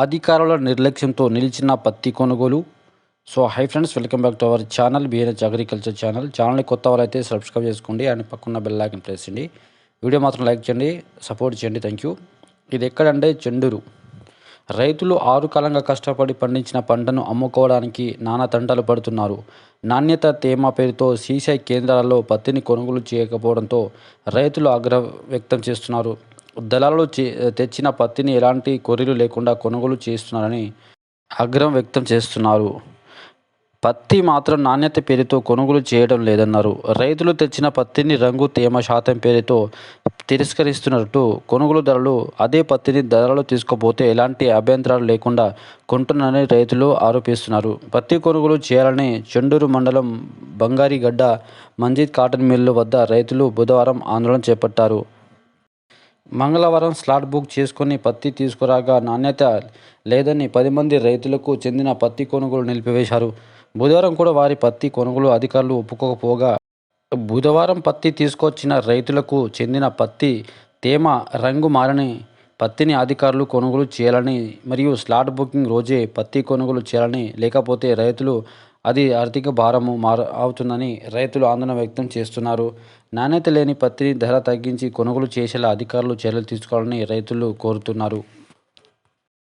అధికారుల నిర్లక్ష్యంతో నిలిచిన పత్తి కొనుగోలు. So hi friends, welcome back to our channel BNH agriculture ఛానల్ని కొత్త వాళ్ళైతే సబ్స్క్రైబ్ చేసుకోండి అండ్ పక్కన బెల్ ఐకాన్ ప్రెస్ చేయండి. వీడియో మాత్రం లైక్ చేయండి, సపోర్ట్ చేయండి. Thank you. ఇది ఎక్కడంటే చెండూరు. రైతులు 6 కాలంగా కష్టపడి పండించిన పంటను అమ్ముకోవడానికి నానా తంటాలు పడుతున్నారు. నాణ్యత, తేమ పేరుతో సీసీ కేంద్రాల్లో పత్తిని కొనుగోలు చేయకపోవడంతో రైతులు ఆగ్రహం వ్యక్తం చేస్తున్నారు. దళారులు తెచ్చిన పత్తిని ఎలాంటి కొర్రీలు లేకుండా కొనుగోలు చేస్తున్నారని ఆగ్రహం వ్యక్తం చేస్తున్నారు. పత్తి మాత్రం నాణ్యత పేరుతో కొనుగోలు చేయడం లేదన్నారు. రైతులు తెచ్చిన పత్తిని రంగు, తేమ శాతం పేరుతో తిరస్కరిస్తున్నట్టు కొనుగోలుదారులు అదే పత్తిని ధరలు తీసుకుపోతే ఎలాంటి అభ్యంతరాలు లేకుండా కొంటున్నారని రైతులు ఆరోపిస్తున్నారు. పత్తి కొనుగోలు చేయాలని చెండూరు మండలం బంగారిగడ్డ మంజీద్ కాటన్ మిల్లు వద్ద రైతులు బుధవారం ఆందోళన చేపట్టారు. మంగళవారం స్లాట్ బుక్ చేసుకుని పత్తి తీసుకురాగా నాణ్యత లేదని 10 మంది రైతులకు చెందిన పత్తి కొనుగోలు నిలిపివేశారు. బుధవారం కూడా వారి పత్తి కొనుగోలు అధికారులు ఒప్పుకోకపోగా బుధవారం పత్తి తీసుకొచ్చిన రైతులకు చెందిన పత్తి తేమ, రంగు మారని పత్తిని అధికారులు కొనుగోలు చేయాలని మరియు స్లాట్ బుకింగ్ రోజే పత్తి కొనుగోలు చేయాలని, లేకపోతే రైతులు అది ఆర్థిక భారము అవుతుందని రైతులు ఆందోళన వ్యక్తం చేస్తున్నారు. నాణ్యత లేని పత్తిని ధర తగ్గించి కొనుగోలు చేసేలా అధికారులు చర్యలు తీసుకోవాలని రైతులు కోరుతున్నారు.